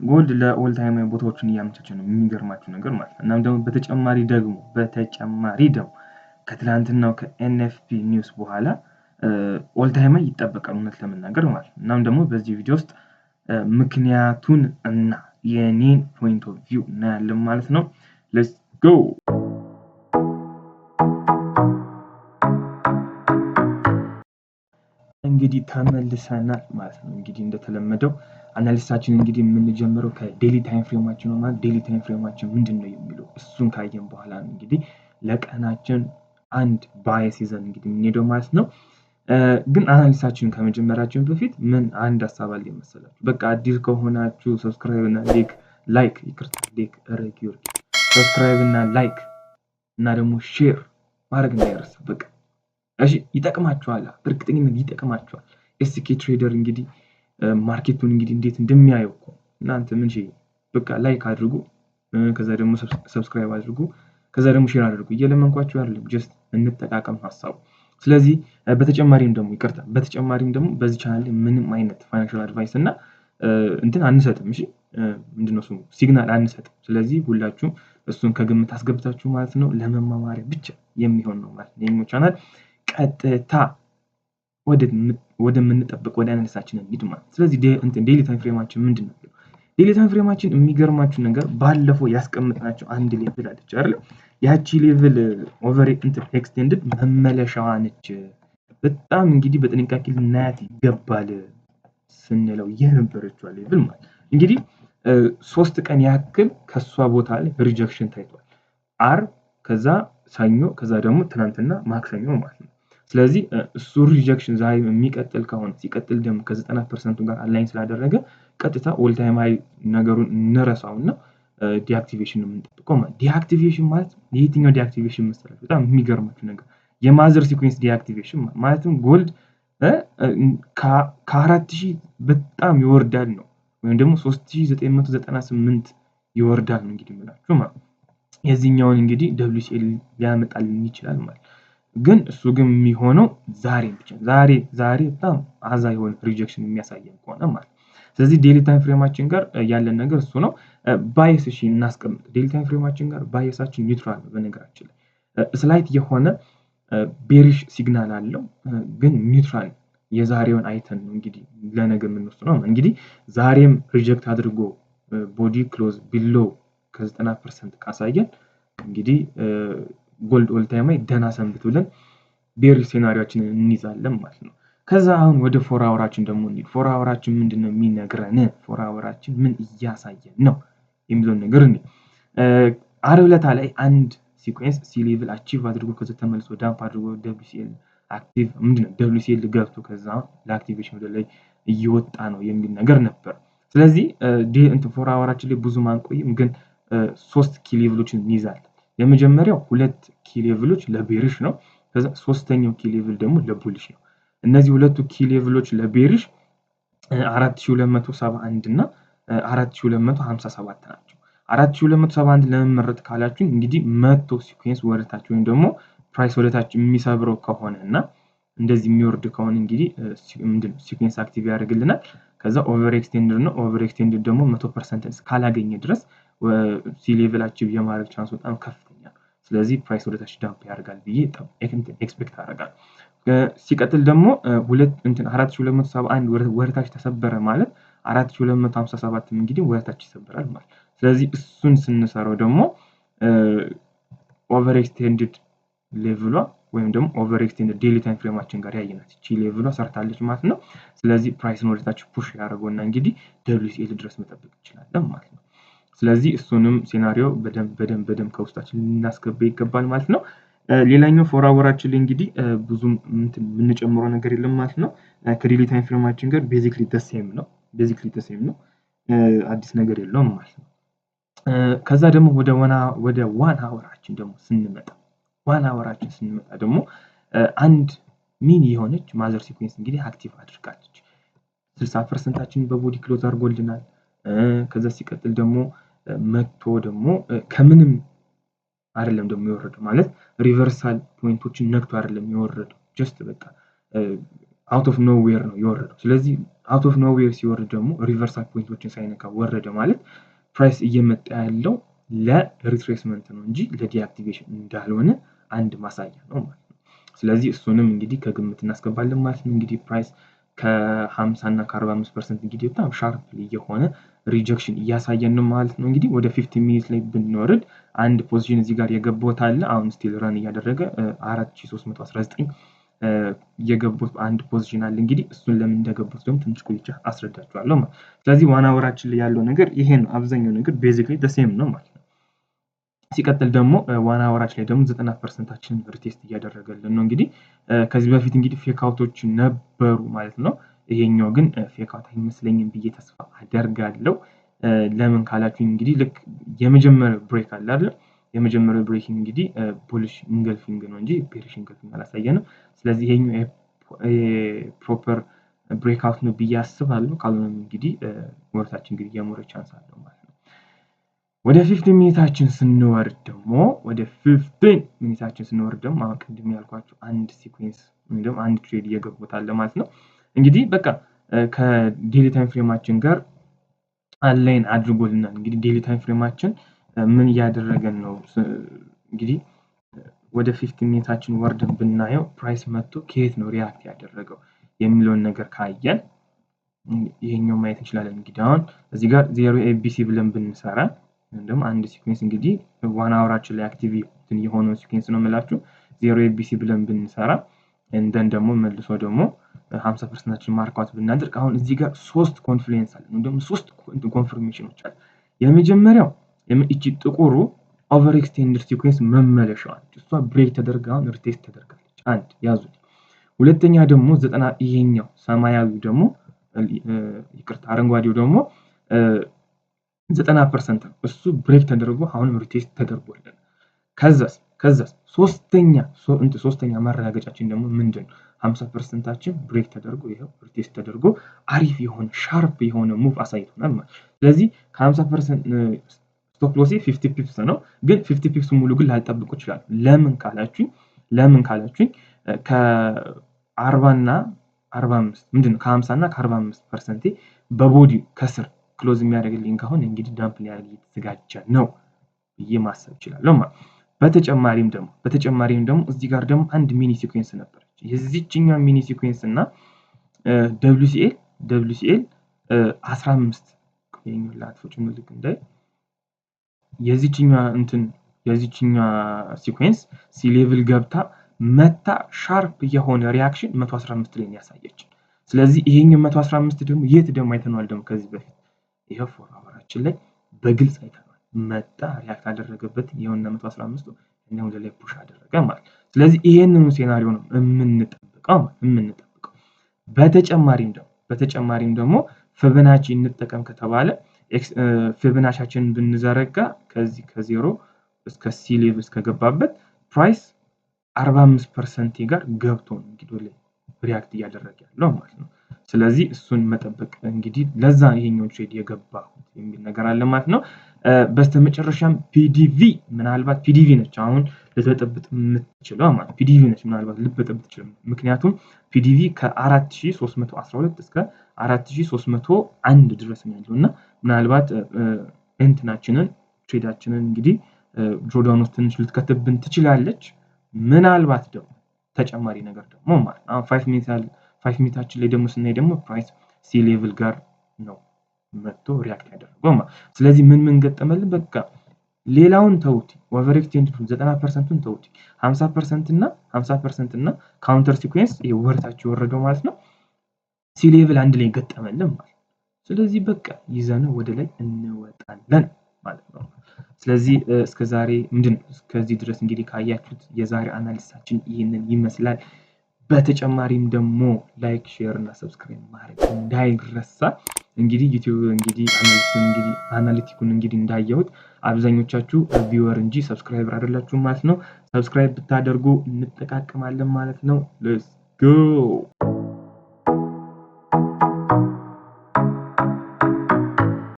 ጎልድ ለኦል ታይም ቦታዎችን እያመቻቸ ነው የሚገርማችሁ ነገር ማለት ነው። እናም ደግሞ በተጨማሪ ደግሞ ከትላንትናው ከኤንኤፍፒ ኒውስ በኋላ ኦል ታይም ይጠበቃል እውነት ለመናገር ማለት ነው። እናም ደግሞ በዚህ ቪዲዮ ውስጥ ምክንያቱን እና የኔን ፖይንት ኦፍ ቪው እናያለን ማለት ነው። ሌትስ ጎ። እንግዲህ ተመልሰናል ማለት ነው። እንግዲህ እንደተለመደው አናሊስታችን እንግዲህ የምንጀምረው ከዴሊ ታይም ፍሬማችን ነው ማለት ዴሊ ታይም ፍሬማችን ምንድነው የሚለው እሱን ካየን በኋላ ነው እንግዲህ ለቀናችን አንድ ባየስ ይዘን እንግዲህ የምንሄደው ማለት ነው። ግን አናሊስታችንን ከመጀመራችን በፊት ምን አንድ ሀሳብ አለ መሰላችሁ። በቃ አዲስ ከሆናችሁ ሰብስክራይብ እና ላይክ ሰብስክራይብ እና ላይክ እና ደግሞ ሼር ማድረግ እንዳይረሳ በቃ እሺ። ይጠቅማችኋል፣ በእርግጠኝነት ይጠቅማችኋል። ኤስኬ ትሬደር እንግዲህ ማርኬቱን እንግዲህ እንዴት እንደሚያየው እኮ እናንተ ምን በቃ ላይክ አድርጉ፣ ከዛ ደግሞ ሰብስክራይብ አድርጉ፣ ከዛ ደግሞ ሼር አድርጉ። እየለመንኳችሁ አይደለም፣ ጀስት እንጠቃቀም ሀሳቡ። ስለዚህ በተጨማሪም ደግሞ በዚህ ቻናል ላይ ምንም አይነት ፋይናንሻል አድቫይስ እና እንትን አንሰጥም። እሺ ምንድነው እሱ ሲግናል አንሰጥም። ስለዚህ ሁላችሁም እሱን ከግምት አስገብታችሁ ማለት ነው ለመማማሪያ ብቻ የሚሆን ነው ማለት ነው የኛው ቻናል። ቀጥታ ወደምንጠብቅ ወደ አናሊሲሳችን እንሂድ ማለት ነው። ስለዚህ ዴሊ ታይም ፍሬማችን ምንድነው? ዴሊ ታይም ፍሬማችን የሚገርማችሁ ነገር ባለፈው ያስቀምጥናቸው አንድ ሌቭል አለች አይደል? ያቺ ሌቭል ኦቨር ኤክስቴንድድ መመለሻዋ ነች። በጣም እንግዲህ በጥንቃቄ ልናያት ይገባል ስንለው የነበረችው ሌቭል ማለት እንግዲህ 3 ቀን ያክል ከሷ ቦታ ላይ ሪጀክሽን ታይቷል። አርብ፣ ከዛ ሰኞ፣ ከዛ ደግሞ ትናንትና ማክሰኞ ማለት ነው። ስለዚህ እሱ ሪጀክሽን ዛሬ የሚቀጥል ከሆነ ሲቀጥል ደግሞ ከ90% ጋር አላይን ስላደረገ ቀጥታ ኦል ታይም ሃይ ነገሩን እንረሳውና ዲአክቲቬሽን ነው የምንጠብቀው ማለት። ዲአክቲቬሽን ማለት የትኛው ዲአክቲቬሽን መሰላችሁ? በጣም የሚገርማችሁ ነገር የማዘር ሲኩዌንስ ዲአክቲቬሽን ማለትም ጎልድ ከ4000 በጣም ይወርዳል ነው ወይም ደግሞ 3998 ይወርዳል ነው እንግዲህ የምላችሁ ማለት ነው። የዚህኛውን እንግዲህ WCL ሊያመጣልን ይችላል ማለት ግን እሱ ግን የሚሆነው ዛሬ ብቻ ዛሬ በጣም አዛ የሆነ ሪጀክሽን የሚያሳየን ከሆነ ማለት። ስለዚህ ዴሊ ታይም ፍሬማችን ጋር ያለን ነገር እሱ ነው። ባየስ እሺ እናስቀምጥ። ዴሊ ታይም ፍሬማችን ጋር ባየሳችን ኒውትራል ነው በነገራችን ላይ ስላይት የሆነ ቤሪሽ ሲግናል አለው ግን ኒውትራል የዛሬውን አይተን ነው እንግዲህ ለነገ የምንወስነው ነው። እንግዲህ ዛሬም ሪጀክት አድርጎ ቦዲ ክሎዝ ቢሎ ከ90% ካሳየን እንግዲህ ጎልድ ኦል ታይም ላይ ደህና ሰንብት ብለን ቤሪሽ ሴናሪዮአችንን እንይዛለን ማለት ነው። ከዛ አሁን ወደ 4 አወራችን ደግሞ እንሂድ። 4 አወራችን ምንድነው የሚነግረን? 4 አወራችን ምን እያሳየን ነው የሚለውን ነገር እንሂድ። ዓርብ ዕለት ላይ አንድ ሲኩዌንስ ሲ ሌቭል አቺቭ አድርጎ ከዛ ተመልሶ ዳምፕ አድርጎ WCL አክቲቭ ምንድነው WCL ገብቶ ከዛ ለአክቲቬሽን ወደ ላይ እየወጣ ነው የሚል ነገር ነበር። ስለዚህ እንትን 4 አወራችን ላይ ብዙም አንቆይም፣ ግን 3 ኪ ሌቭሎችን እንይዛለን። የመጀመሪያው 2 ኪ ሌቭሎች ለቤሪሽ ነው። ከዛ ሶስተኛው ኪ ሌቭል ደግሞ ለቡሊሽ ነው። እነዚህ ሁለቱ ኪ ሌቭሎች ለቤሪሽ 4271 እና 4257 ናቸው። 4271 ለምን መረጥ ካላችሁ እንግዲህ መቶ ሲኩዌንስ ወደታች ወይም ደግሞ ፕራይስ ወደታች የሚሰብረው ከሆነ እና እንደዚህ የሚወርድ ከሆነ እንግዲህ ምንድነው ሲኩዌንስ አክቲቭ ያደርግልናል። ከዛ ኦቨር ኤክስቴንድድ ነው። ኦቨር ኤክስቴንድድ ደግሞ 100% ካላገኘ ድረስ ሲ ሌቭል አቺቭ የማድረግ ቻንስ በጣም ከፍተኛ ነው። ስለዚህ ፕራይስ ወደታች ዳምፕ ያደርጋል ብዬ ኤክስፔክት አደርጋለሁ። ሲቀጥል ደግሞ 4271 ወደታች ተሰበረ ማለት 4257 እንግዲህ ወደታች ይሰበራል ማለት። ስለዚህ እሱን ስንሰራው ደግሞ ኦቨር ኤክስቴንድድ ሌቭሏ ወይም ደግሞ ኦቨር ኤክስቴንድድ ዴሊ ታይም ፍሬማችን ጋር ያየናት እቺ ሌቭሏ ሰርታለች ማለት ነው። ስለዚህ ፕራይስን ወደታች ፑሽ ያደርገውና እንግዲህ WCL ድረስ መጠበቅ እንችላለን ማለት ነው። ስለዚህ እሱንም ሴናሪዮ በደንብ ከውስጣችን ልናስገባ ይገባል ማለት ነው። ሌላኛው 4 አወራችን ላይ እንግዲህ ብዙም የምንጨምረው ነገር የለም ማለት ነው። ከዴሊ ታይም ፍሬማችን ጋር ቤዚክሊ ተሴም ነው። አዲስ ነገር የለውም ማለት ነው። ከዛ ደግሞ ወደ ዋን አወራችን ደግሞ ስንመጣ ደግሞ አንድ ሚኒ የሆነች ማዘር ሲኩዌንስ እንግዲህ አክቲቭ አድርጋለች። 60%ችን በቦዲ ክሎዝ አድርጎልናል። ከዛ ሲቀጥል ደግሞ መጥቶ ደግሞ ከምንም አይደለም ደግሞ የወረደው ማለት ሪቨርሳል ፖይንቶችን ነክቶ አይደለም የወረደው ጀስት በቃ አውት ኦፍ ኖዌር ነው የወረደው። ስለዚህ አውት ኦፍ ኖዌር ሲወርድ ደግሞ ሪቨርሳል ፖይንቶችን ሳይነካ ወረደ ማለት ፕራይስ እየመጣ ያለው ለሪትሬስመንት ነው እንጂ ለዲአክቲቬሽን እንዳልሆነ አንድ ማሳያ ነው ማለት ነው። ስለዚህ እሱንም እንግዲህ ከግምት እናስገባለን ማለት ነው። እንግዲህ ፕራይስ ከ50 እና ከ45% እንግዲህ በጣም ሻርፕ የሆነ ሪጀክሽን እያሳየን ነው ማለት ነው። እንግዲህ ወደ 15 ሚኒት ላይ ብንወርድ አንድ ፖዚሽን እዚህ ጋር የገባሁት አለ። አሁን ስቲል ረን እያደረገ 4319 የገቡት አንድ ፖዚሽን አለ። እንግዲህ እሱን ለምን እንደገቡት ደግሞ ትንሽ ቆይቼ አስረዳችኋለሁ ማለት። ስለዚህ ዋን አወራችን ላይ ያለው ነገር ይሄ ነው። አብዛኛው ነገር ቤዚክሊ ሴም ነው ማለት ነው። ሲቀጥል ደግሞ ዋን አወራችን ላይ ደግሞ 90%ችን ሪቴስት እያደረገልን ነው። እንግዲህ ከዚህ በፊት እንግዲህ ፌክ አውቶች ነበሩ ማለት ነው። ይሄኛው ግን ፌክ አውት አይመስለኝም ብዬ ተስፋ አደርጋለሁ። ለምን ካላችሁ እንግዲህ ልክ የመጀመሪያው ብሬክ አለ አይደል? የመጀመሪያው ብሬኪንግ እንግዲህ ቡሊሽ ኢንገልፊንግ ነው እንጂ ቤሪሽ ኢንገልፊንግ አላሳየንም። ስለዚህ ይሄኛው ፕሮፐር ብሬክ አውት ነው ብዬ አስባለሁ። ካልሆነም እንግዲህ ወርታችን እንግዲህ የሞረ ቻንስ አለው ማለት ነው። ወደ 15 ሚኒታችን ስንወርድ ደግሞ አሁን ቅድም ያልኳችሁ አንድ ሲኩዌንስ ወይም ደግሞ አንድ ትሬድ እየገቡት አለ ማለት ነው። እንግዲህ በቃ ከዴሊ ታይም ፍሬማችን ጋር አላይን አድርጎልናል። እንግዲህ ዴሊ ታይም ፍሬማችን ምን እያደረገን ነው? እንግዲህ ወደ 15 ሚኒታችን ወርደን ብናየው ፕራይስ መጥቶ ከየት ነው ሪያክት ያደረገው የሚለውን ነገር ካየን ይሄኛው ማየት እንችላለን። እንግዲህ አሁን እዚህ ጋር 0 ኤቢሲ ብለን ብንሰራ እንደውም አንድ ሲኩዌንስ እንግዲህ ዋን አወራችን ላይ አክቲቭ የሆነው ሲኩዌንስ ነው የምላችሁ 0 ኤቢሲ ብለን ብንሰራ እንደን ደግሞ መልሶ ደግሞ 50%ችን ማርካውት ብናደርግ አሁን እዚህ ጋር 3 ኮንፍሉዌንስ አለ እንደውም 3 ኮንፈርሜሽኖች አሉ። የመጀመሪያው እቺ ጥቁሩ ኦቨር ኤክስቴንድድ ሲኩዌንስ መመለሻዋ እሷ ብሬክ ተደርጋ አሁን ሪቴስት ተደርጋለች። አንድ ያዙት። ሁለተኛ ደግሞ 90 ይሄኛው ሰማያዊው ደግሞ ይቅርታ አረንጓዴው ደግሞ 90% ነው። እሱ ብሬክ ተደርጎ አሁንም ሪቴስት ተደርጎልን ከዛስ ሶስተኛ ማረጋገጫችን ደግሞ ምንድነው? 50%ችን ብሬክ ተደርጎ ይሄው ሪቴስት ተደርጎ አሪፍ የሆነ ሻርፕ የሆነ ሙቭ አሳይቶናል ማለት። ስለዚህ ከ50% ስቶፕ ሎሴ 50 ፒፕስ ነው። ግን 50 ፒፕስ ሙሉ ግን ላልጠብቁ ይችላል። ለምን ካላችሁኝ ከ40 እና 45 ምንድነው ከ50 እና ከ45% በቦዲ ከስር ክሎዝ የሚያደርግልኝ ከሆነ እንግዲህ ዳምፕ ሊያደርግ እየተዘጋጀ ነው ብዬ ማሰብ እችላለሁ ማለት። በተጨማሪም ደግሞ እዚህ ጋር ደግሞ አንድ ሚኒ ሲኩዌንስ ነበረች። የዚህኛው ሚኒ ሲኩዌንስ እና WCL 15 የኛው ላጥፎች ምልክ እንዳይ የዚህኛው ሲኩዌንስ ሲ ሌቭል ገብታ መታ ሻርፕ የሆነ ሪአክሽን 115 ላይ ያሳየች። ስለዚህ ይሄኛው 115 ደግሞ የት ደግሞ አይተናል ደግሞ ከዚህ በፊት ይሄ ፎር አወራችን ላይ በግልጽ አይተናል። መጣ ሪአክት አደረገበት ይሄውና 115 እና ወደ ላይ ፑሽ አደረገ ማለት። ስለዚህ ይሄንን ሴናሪዮ ነው የምንጠብቀው። በተጨማሪም ደግሞ ፊቦናቺ እንጠቀም ከተባለ ፊቦናቺያችንን ብንዘረጋ ከዚህ ከ0 እስከ ሲ ሌቭል እስከገባበት ፕራይስ 45% ጋር ገብቶ ነው እንግዲህ ወደ ሪአክት እያደረገ ያለው ማለት ነው። ስለዚህ እሱን መጠበቅ እንግዲህ ለዛ ይሄኛው ትሬድ የገባው የሚል ነገር አለ ማለት ነው። በስተመጨረሻም ምናልባት ፒዲቪ ነች አሁን ልትበጠብጥ የምትችለው ማለት ፒዲቪ ነች ምናልባት ልትበጠብጥ ትችላል። ምክንያቱም ፒዲቪ ከ4312 እስከ 4301 ድረስ ነው ያለው እና ምናልባት እንትናችንን ትሬዳችንን እንግዲህ ድሮዳውን ውስጥ ትንሽ ልትከትብን ትችላለች። ምናልባት ደግሞ ተጨማሪ ነገር ደግሞ ማለት አሁን 5 ሚኒታችን ላይ ደግሞ ስናይ ደግሞ ፕራይስ ሲ ሌቭል ጋር ነው መጥቶ ሪአክት ያደረገው ማለት። ስለዚህ ምን ገጠመልን? በቃ ሌላውን ተውት፣ ኦቨር ኤክስቴንድ 90%ን ተውት፣ 50% እና ካውንተር ሲኩዌንስ ወርታች ወረደው ማለት ነው። ሲ ሌቭል አንድ ላይ ገጠመልን ማለት። ስለዚህ በቃ ይዘነው ወደ ላይ እንወጣለን ማለት ነው። ስለዚህ እስከዛሬ እስከዚህ ድረስ እንግዲህ ካያችሁት የዛሬ አናሊሲሳችን ይሄንን ይመስላል። በተጨማሪም ደግሞ ላይክ፣ ሼር እና ሰብስክራይብ ማድረግ እንዳይረሳ። እንግዲህ ዩቲዩብ አናሊቲኩን እንግዲህ እንዳየሁት አብዛኞቻችሁ ቪወር እንጂ ሰብስክራይበር አይደላችሁም ማለት ነው። ሰብስክራይብ ብታደርጉ እንጠቃቀማለን ማለት ነው። ሌትስ ጎ